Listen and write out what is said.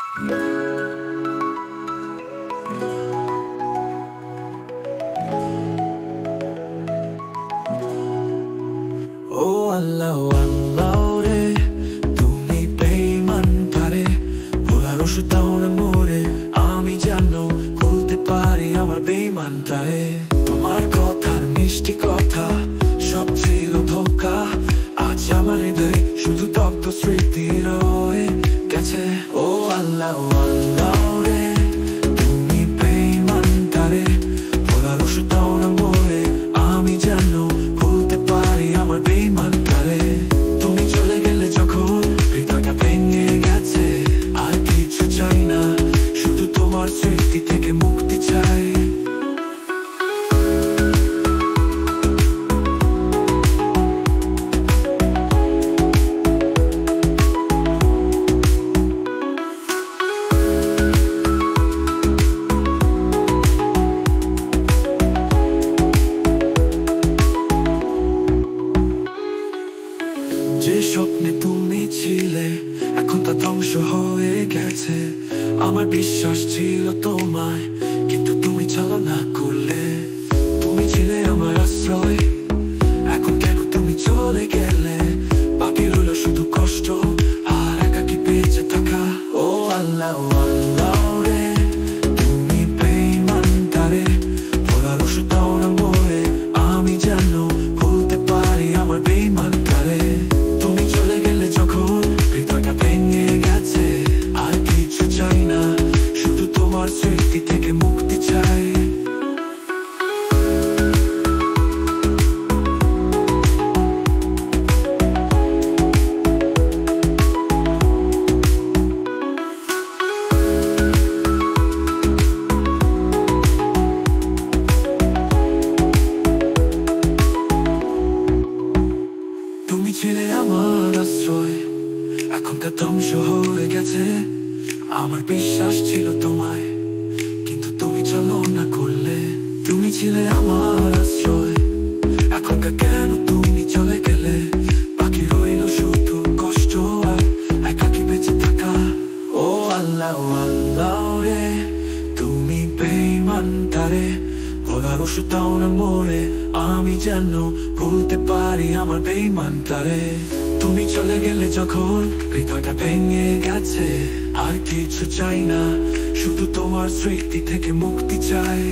ও আল্লাহ আল্লাহ রে, তুমি বেঈমান পারে, ভোলার ওষুধ দাও না মোরে, আমি যেন খুলতে পারি আমার বেঈমানটারে। তোমার কথার মিষ্টি কথা সব ছিল ধোঁকা, আজ আমার হৃদয়ে শুধু দগ্ধ স্মৃতি রয়ে গেছে। ও আল্লাহ আল্লাহ রে, তুমি বেঈমান পারে, ভোলার ওষুধ দাও না মোরে, আমি যেন খুলতে পারি আমার বেঈমানটারে। তুমি চলে গেলে যখন হৃদয়টা ভেঙে গেছে, আর কিছু চাই না, শুধু তোমার স্মৃতি থেকে মুক্তি চাই। যে স্বপ্নে তুমি ছিলে এখন তা ধ্বংস হয়ে গেছে। আমার বিশ্বাস ছিল তোমায়, কিন্তু তুমি চালনা করলে। তুমি ছিলে আমার আশ্রয়, এখন কেন তুমি চলে গেলে? বাকি রইল শুধু কষ্ট আর একাকী বেঁচে থাকা। ও আল্লাহ আল্লাহ রে, তুমি বেঈমানটারে, ভোলার ওষুধ দাও না মোরে, আমি যেন ভুলতে পারি আমার বেঈমানটারে। তুমি চলে গেলে যখন হৃদয়টা ভেঙে গেছে, আর কিছু চাই না, শুধু তোমার স্মৃতি থেকে মুক্তি চাই। তুমি ছিলে আমার আশ্রয়, এখন তা ধ্বংস হয়ে গেছে। আমার বিশ্বাস ছিল তোমায়, কিন্তু তুমি চালনা করলে। তুমি ছিলে আমার আশ্রয়, এখনকার কেন তুমি চলে গেলে? বাকি রইল শুধু কষ্ট আর একাকী বেঁচে থাকা। ও আল্লাহ আল্লাহ রে, তুমি বেঈমানটারে, ভোলার ওষুধ দাও না মোরে, আমি যেন ভুলতে পারি আমার বেঈমানটারে। তুমি চলে গেলে যখন হৃদয়টা ভেঙে গেছে, আর কিছু চাই না, শুধু তোমার স্মৃতি থেকে মুক্তি চাই।